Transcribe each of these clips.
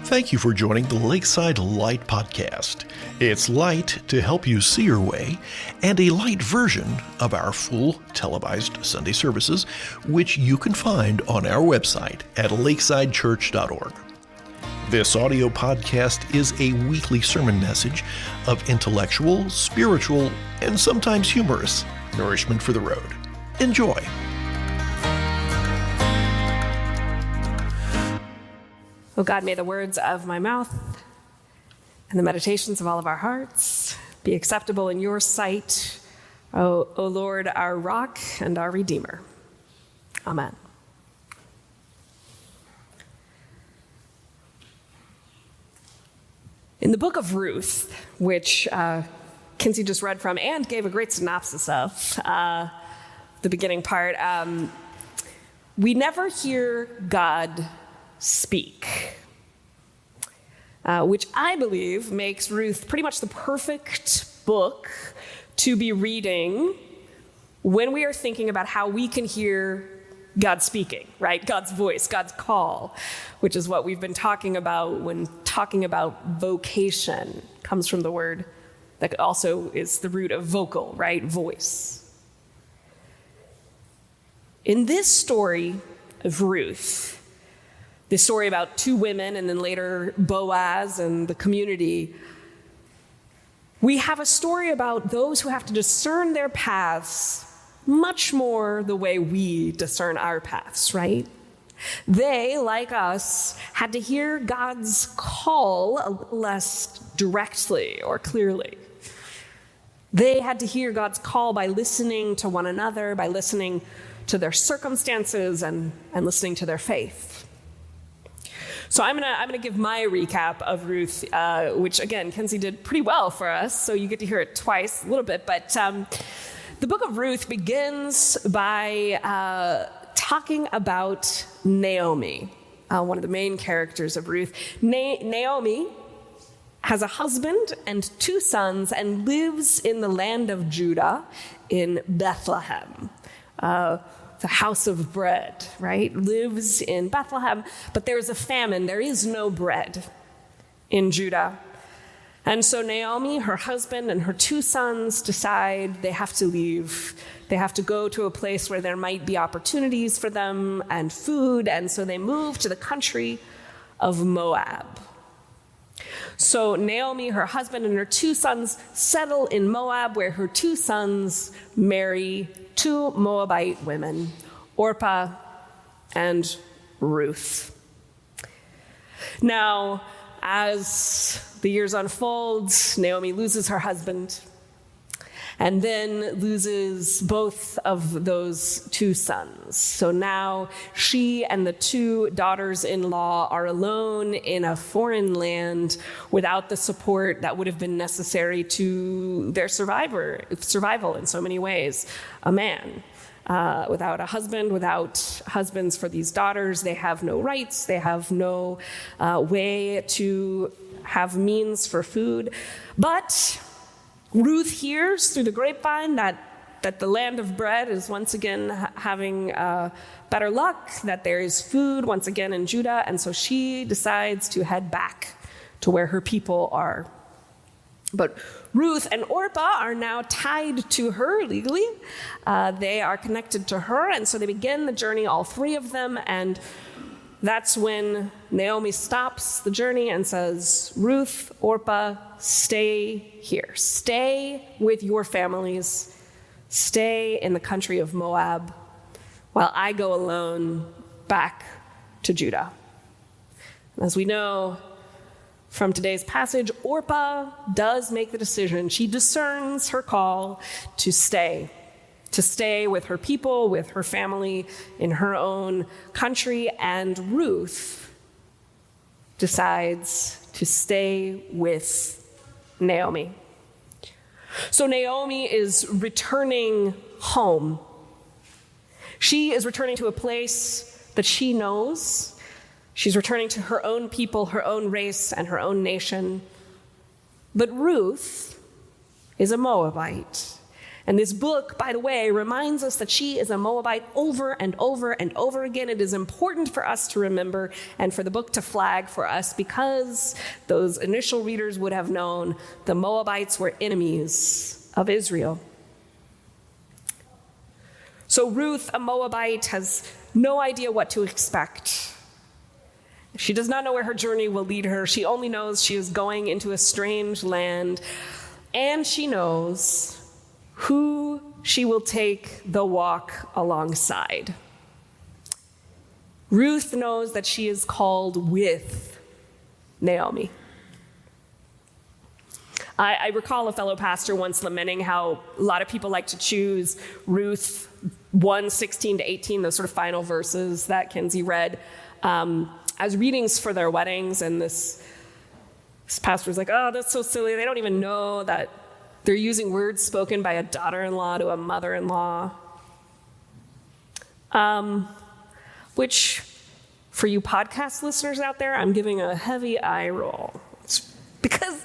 Thank you for joining the Lakeside Light Podcast. It's light to help you see your way, and a light version of our full televised Sunday services, which you can find on our website at lakesidechurch.org. This audio podcast is a weekly sermon message of intellectual, spiritual, and sometimes humorous nourishment for the road. Enjoy. O God, may the words of my mouth and the meditations of all of our hearts be acceptable in your sight, O Lord, our rock and our redeemer. Amen. In the book of Ruth, which Kinsey just read from and gave a great synopsis of, the beginning part, we never hear God speak, which I believe makes Ruth pretty much the perfect book to be reading when we are thinking about how we can hear God speaking, right? God's voice, God's call, which is what we've been talking about when talking about vocation. Comes from the word that also is the root of vocal, right? Voice. In this story of Ruth, this story about two women and then later Boaz and the community, we have a story about those who have to discern their paths much more the way we discern our paths, right? They, like us, had to hear God's call a little less directly or clearly. They had to hear God's call by listening to one another, by listening to their circumstances and listening to their faith. So I'm gonna give my recap of Ruth, which again, Kinsey did pretty well for us, so you get to hear it twice, a little bit. But the book of Ruth begins by talking about Naomi, one of the main characters of Ruth. Naomi has a husband and two sons and lives in the land of Judah in Bethlehem. The house of bread, right? Lives in Bethlehem, but there's a famine. There is no bread in Judah. And so Naomi, her husband, and her two sons decide they have to leave. They have to go to a place where there might be opportunities for them and food, and so they move to the country of Moab. So Naomi, her husband, and her two sons settle in Moab, where her two sons marry two Moabite women, Orpah and Ruth. Now, as the years unfold, Naomi loses her husband and then loses both of those two sons. So now she and the two daughters-in-law are alone in a foreign land without the support that would have been necessary to their survival in so many ways. A man. Without a husband, without husbands for these daughters, they have no rights, they have no way to have means for food. But Ruth hears through the grapevine that the land of bread is once again having better luck, that there is food once again in Judah, and so she decides to head back to where her people are. But Ruth and Orpah are now tied to her legally. They are connected to her, and so they begin the journey, all three of them, and that's when Naomi stops the journey and says, Ruth, Orpah, stay here. Stay with your families. Stay in the country of Moab while I go alone back to Judah. As we know from today's passage, Orpah does make the decision. She discerns her call to stay with her people, with her family, in her own country, and Ruth decides to stay with Naomi. So Naomi is returning home. She is returning to a place that she knows. She's returning to her own people, her own race, and her own nation. But Ruth is a Moabite. And this book, by the way, reminds us that she is a Moabite over and over and over again. It is important for us to remember and for the book to flag for us, because those initial readers would have known the Moabites were enemies of Israel. So Ruth, a Moabite, has no idea what to expect. She does not know where her journey will lead her. She only knows she is going into a strange land, and she knows who she will take the walk alongside. Ruth knows that she is called with Naomi. I recall a fellow pastor once lamenting how a lot of people like to choose Ruth 1:16-18, those sort of final verses that Kinsey read, as readings for their weddings. And this pastor was like, oh, that's so silly. They don't even know that they're using words spoken by a daughter-in-law to a mother-in-law. Which, for you podcast listeners out there, I'm giving a heavy eye roll. Because,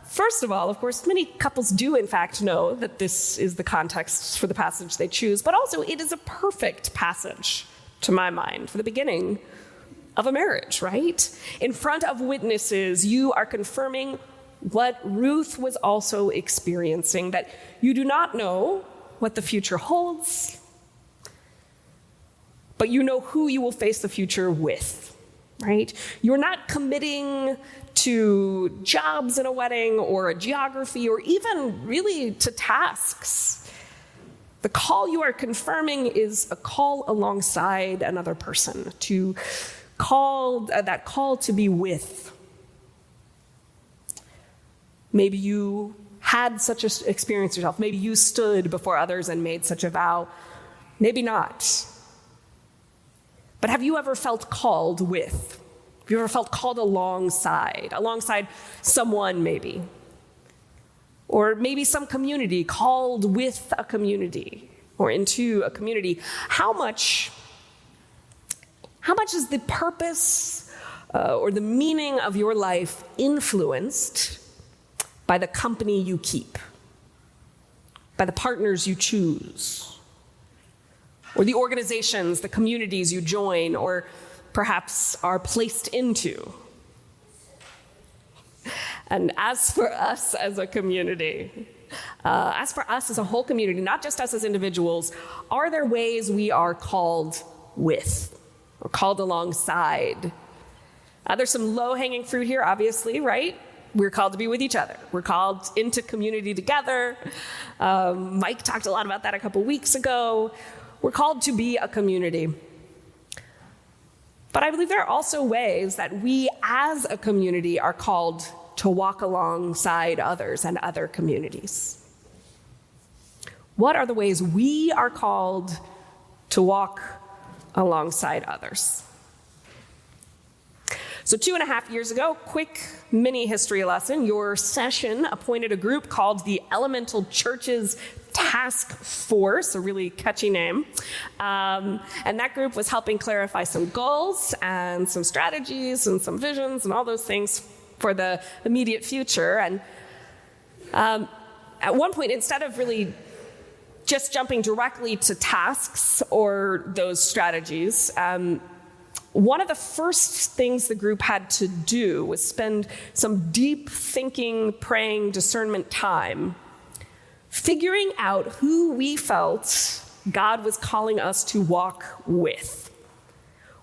first of all, of course, many couples do in fact know that this is the context for the passage they choose, but also it is a perfect passage, to my mind, for the beginning of a marriage, right? In front of witnesses, you are confirming what Ruth was also experiencing, that you do not know what the future holds, but you know who you will face the future with, right? You're not committing to jobs in a wedding or a geography or even really to tasks. The call you are confirming is a call alongside another person, that call to be with. Maybe you had such an experience yourself. Maybe you stood before others and made such a vow. Maybe not. But have you ever felt called with? Have you ever felt called alongside someone maybe? Or maybe some community, called with a community or into a community. How much is the purpose or the meaning of your life influenced by the company you keep, by the partners you choose, or the organizations, the communities you join, or perhaps are placed into? And as for us as a community, as for us as a whole community, not just us as individuals, are there ways we are called with or called alongside? There's some low-hanging fruit here, obviously, right? We're called to be with each other. We're called into community together. Mike talked a lot about that a couple weeks ago. We're called to be a community. But I believe there are also ways that we as a community are called to walk alongside others and other communities. What are the ways we are called to walk alongside others? So 2.5 years ago, quick mini history lesson, your session appointed a group called the Elemental Churches Task Force, a really catchy name. And that group was helping clarify some goals and some strategies and some visions and all those things for the immediate future. And at one point, instead of really just jumping directly to tasks or those strategies, one of the first things the group had to do was spend some deep thinking, praying, discernment time, figuring out who we felt God was calling us to walk with.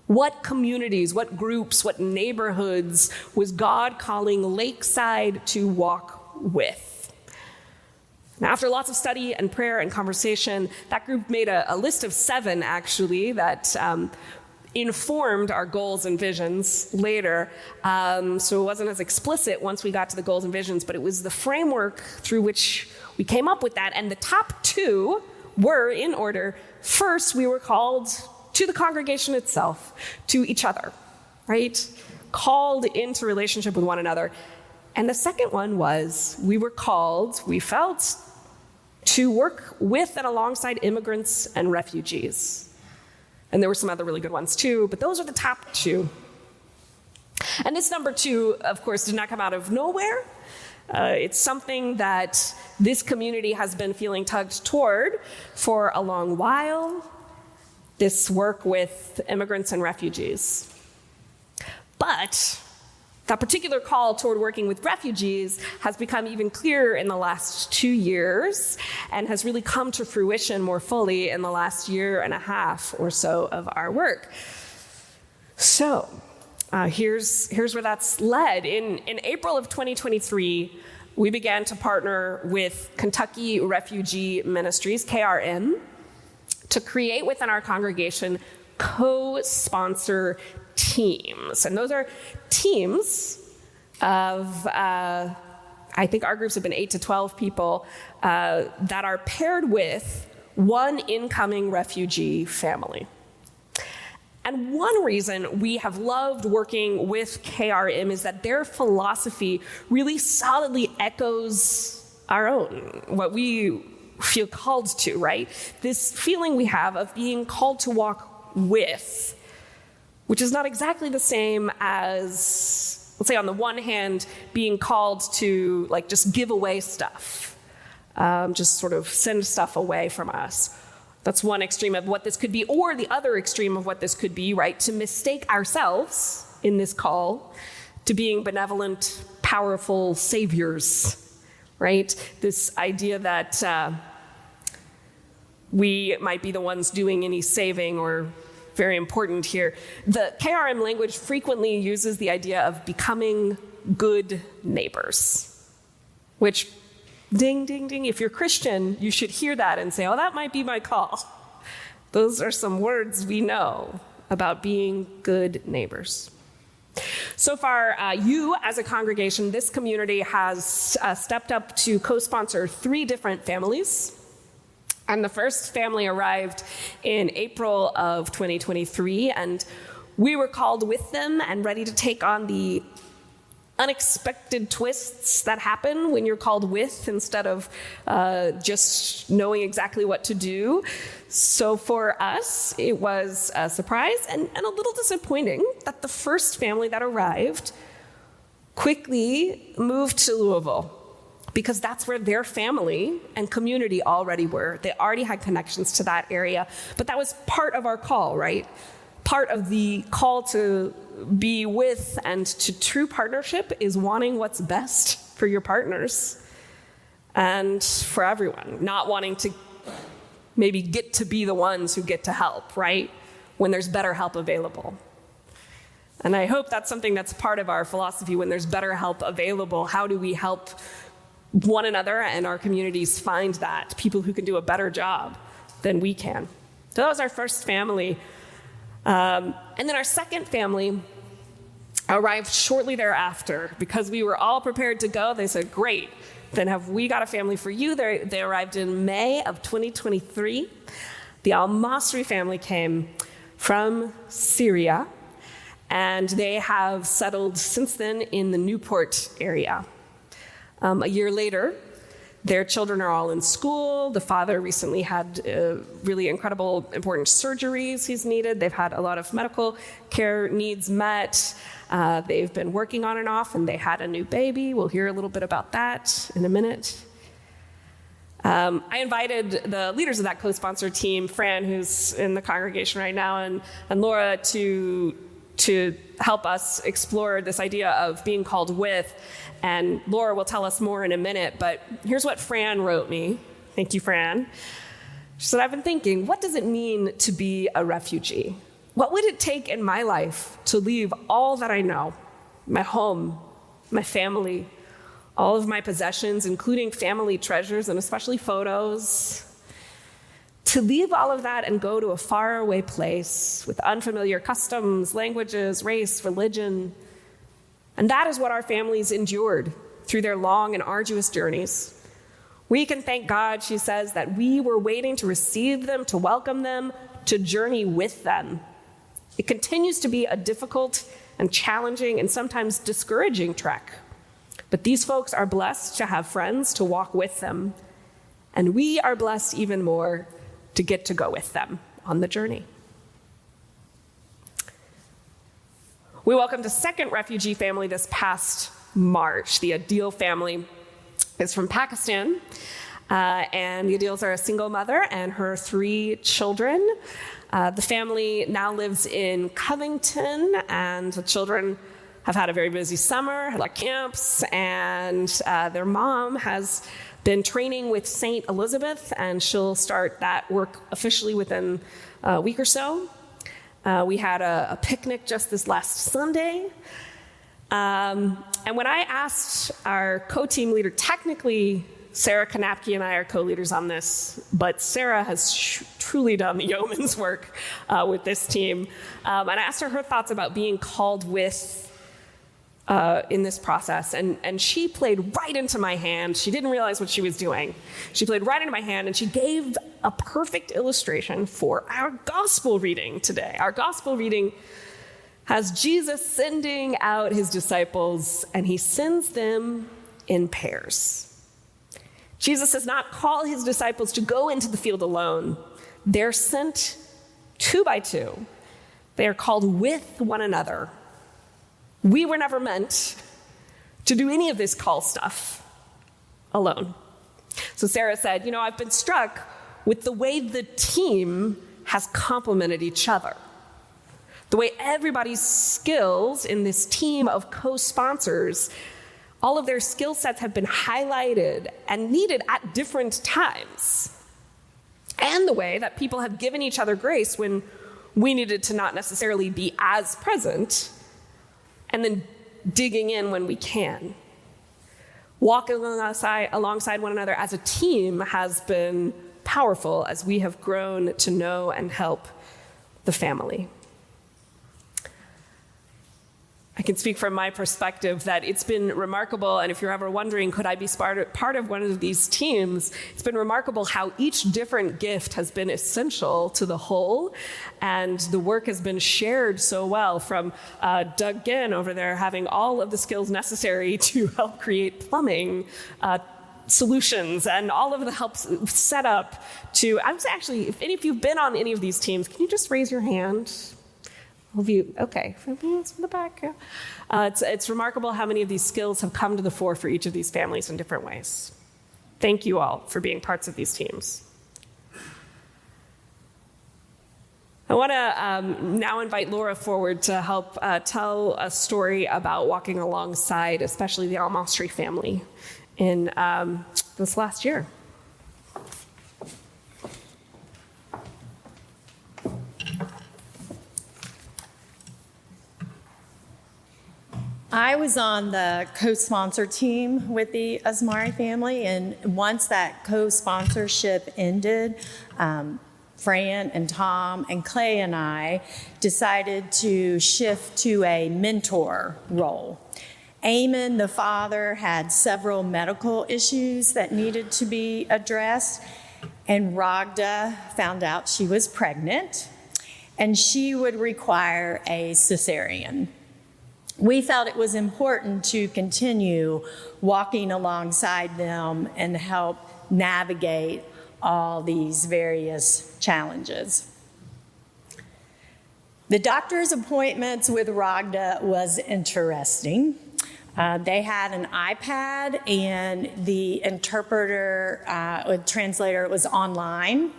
What communities, what groups, what neighborhoods was God calling Lakeside to walk with? And after lots of study and prayer and conversation, that group made a list of 7, actually, that informed our goals and visions later. So it wasn't as explicit once we got to the goals and visions, but it was the framework through which we came up with that. And the top 2 were, in order, first, we were called to the congregation itself, to each other, right? Called into relationship with one another. And the second one was, we were called, we felt, to work with and alongside immigrants and refugees. And there were some other really good ones too, but those are the top 2. And this number 2, of course, did not come out of nowhere. It's something that this community has been feeling tugged toward for a long while, this work with immigrants and refugees. But that particular call toward working with refugees has become even clearer in the last 2 years and has really come to fruition more fully in the last year and a half or so of our work. So here's where that's led. In April of 2023, we began to partner with Kentucky Refugee Ministries, KRM, to create within our congregation co-sponsor teams. And those are teams of, I think our groups have been 8 to 12 people that are paired with one incoming refugee family. And one reason we have loved working with KRM is that their philosophy really solidly echoes our own, what we feel called to, right? This feeling we have of being called to walk with, which is not exactly the same as, let's say on the one hand, being called to like just give away stuff, just sort of send stuff away from us. That's one extreme of what this could be, or the other extreme of what this could be, right? To mistake ourselves in this call to being benevolent, powerful saviors, right? This idea that we might be the ones doing any saving, or very important here. The KRM language frequently uses the idea of becoming good neighbors, which ding, ding, ding. If you're Christian, you should hear that and say, oh, that might be my call. Those are some words we know about being good neighbors. So far, you as a congregation, this community has stepped up to co-sponsor 3 different families. And the first family arrived in April of 2023, and we were called with them and ready to take on the unexpected twists that happen when you're called with instead of just knowing exactly what to do. So for us, it was a surprise and a little disappointing that the first family that arrived quickly moved to Louisville, because that's where their family and community already were. They already had connections to that area, but that was part of our call, right? Part of the call to be with and to true partnership is wanting what's best for your partners and for everyone, not wanting to maybe get to be the ones who get to help, right? When there's better help available. And I hope that's something that's part of our philosophy. When there's better help available, how do we help one another and our communities find that, people who can do a better job than we can? So that was our first family. And then our second family arrived shortly thereafter. Because we were all prepared to go, they said, great, then have we got a family for you. They arrived in May of 2023. The Al-Masri family came from Syria, and they have settled since then in the Newport area. A year later, their children are all in school. The father recently had really incredible, important surgeries he's needed. They've had a lot of medical care needs met. They've been working on and off, and they had a new baby. We'll hear a little bit about that in a minute. I invited the leaders of that co-sponsor team, Fran, who's in the congregation right now, and Lora, to help us explore this idea of being called with. And Lora will tell us more in a minute, but here's what Fran wrote me. Thank you, Fran. She said, I've been thinking, what does it mean to be a refugee? What would it take in my life to leave all that I know, my home, my family, all of my possessions, including family treasures and especially photos, to leave all of that and go to a faraway place with unfamiliar customs, languages, race, religion? And that is what our families endured through their long and arduous journeys. We can thank God, she says, that we were waiting to receive them, to welcome them, to journey with them. It continues to be a difficult and challenging and sometimes discouraging trek. But these folks are blessed to have friends to walk with them. And we are blessed even more to get to go with them on the journey. We welcomed a second refugee family this past March. The Adil family is from Pakistan, and the Adils are a single mother and her 3 children. The family now lives in Covington, and the children have had a very busy summer, had like camps, and their mom has been training with St. Elizabeth, and she'll start that work officially within a week or so. We had a picnic just this last Sunday. And when I asked our co-team leader, technically Sarah Kanapke and I are co-leaders on this, but Sarah has truly done the yeoman's work with this team. And I asked her thoughts about being called with in this process, and she played right into my hand. She didn't realize what she was doing. She played right into my hand, and she gave a perfect illustration for our gospel reading today. Our gospel reading has Jesus sending out his disciples, and he sends them in pairs. Jesus does not call his disciples to go into the field alone. They're sent 2 by 2. They are called with one another. We were never meant to do any of this call stuff alone. So Sarah said, I've been struck with the way the team has complemented each other. The way everybody's skills in this team of co-sponsors, all of their skill sets have been highlighted and needed at different times. And the way that people have given each other grace when we needed to not necessarily be as present, and then digging in when we can. Walking alongside one another as a team has been powerful as we have grown to know and help the family. I can speak from my perspective that it's been remarkable, and if you're ever wondering, could I be part of one of these teams, it's been remarkable how each different gift has been essential to the whole, and the work has been shared so well, from Doug Ginn over there having all of the skills necessary to help create plumbing solutions and all of the help set up to, I was actually, if any of you've been on any of these teams, can you just raise your hand? Of you, okay, from the back. Yeah. It's remarkable how many of these skills have come to the fore for each of these families in different ways. Thank you all for being parts of these teams. I want to now invite Lora forward to help tell a story about walking alongside, especially the Almastri family in this last year. I was on the co-sponsor team with the Asmari family, and once that co-sponsorship ended, Fran and Tom and Clay and I decided to shift to a mentor role. Eamon, the father, had several medical issues that needed to be addressed, and Ragda found out she was pregnant, and she would require a cesarean. We felt it was important to continue walking alongside them and help navigate all these various challenges. The doctor's appointments with Ragda was interesting. They had an iPad, and the interpreter, or translator, was online.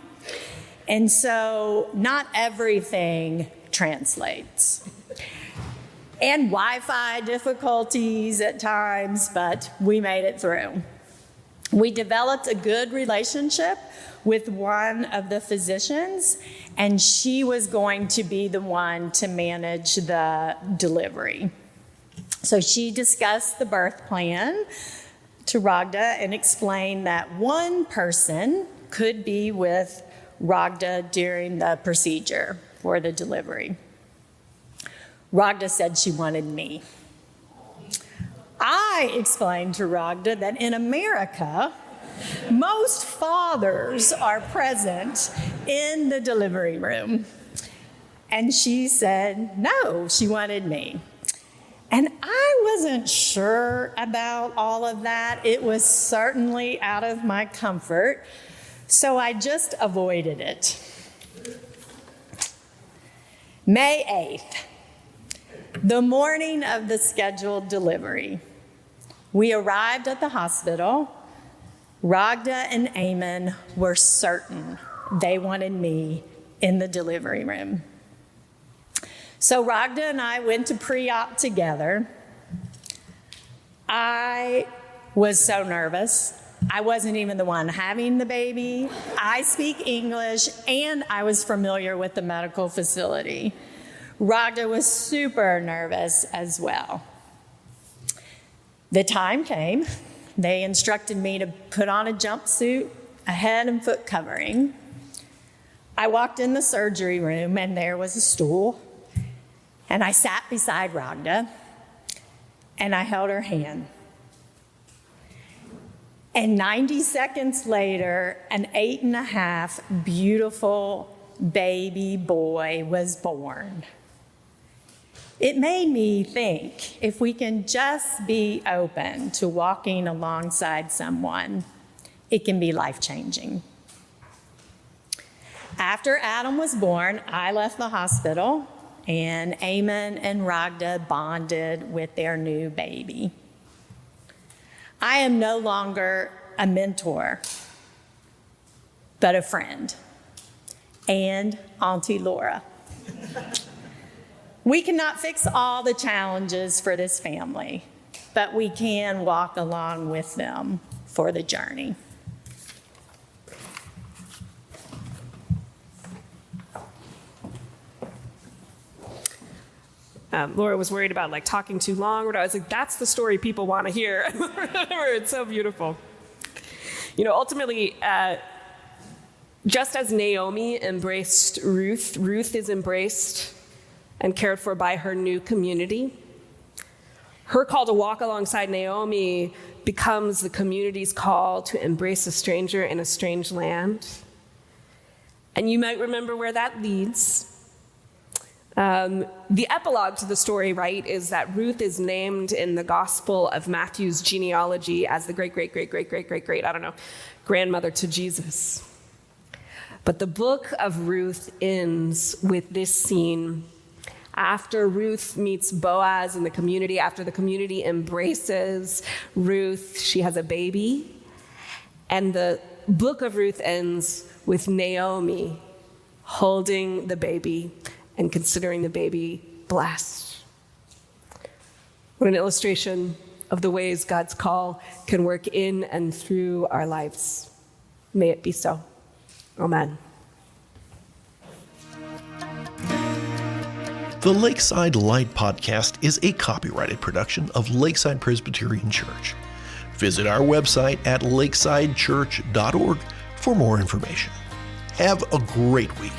And so not everything translates. And Wi-Fi difficulties at times, but we made it through. We developed a good relationship with one of the physicians, and she was going to be the one to manage the delivery. So she discussed the birth plan to Ragda and explained that one person could be with Ragda during the procedure for the delivery. Ragda said she wanted me. I explained to Ragda that in America, most fathers are present in the delivery room. And she said no, she wanted me. And I wasn't sure about all of that. It was certainly out of my comfort, so I just avoided it. May 8th. The morning of the scheduled delivery, We arrived at the hospital. Ragda and Eamon were certain they wanted me in the delivery room. So Ragda and I went to pre-op together. I was so nervous. I wasn't even the one having the baby. I speak English, and I was familiar with the medical facility. Ragda was super nervous as well. The time came. They instructed me to put on a jumpsuit, a head and foot covering. I walked in the surgery room, and there was a stool, and I sat beside Ragda, and I held her hand. And 90 seconds later, an 8.5 beautiful baby boy was born. It made me think, if we can just be open to walking alongside someone, it can be life-changing. After Adam was born, I left the hospital, and Eamon and Ragda bonded with their new baby. I am no longer a mentor, but a friend, and Auntie Lora. We cannot fix all the challenges for this family, but we can walk along with them for the journey. Lora was worried about talking too long, but I was like, that's the story people want to hear. It's so beautiful. Ultimately, just as Naomi embraced Ruth, Ruth is embraced and cared for by her new community. Her call to walk alongside Naomi becomes the community's call to embrace a stranger in a strange land. And you might remember where that leads. The epilogue to the story, right, is that Ruth is named in the Gospel of Matthew's genealogy as the grandmother to Jesus. But the book of Ruth ends with this scene. After Ruth meets Boaz in the community, after the community embraces Ruth, she has a baby. And the book of Ruth ends with Naomi holding the baby and considering the baby blessed. What an illustration of the ways God's call can work in and through our lives. May it be so. Amen. The Lakeside Light Podcast is a copyrighted production of Lakeside Presbyterian Church. Visit our website at lakesidechurch.org for more information. Have a great week.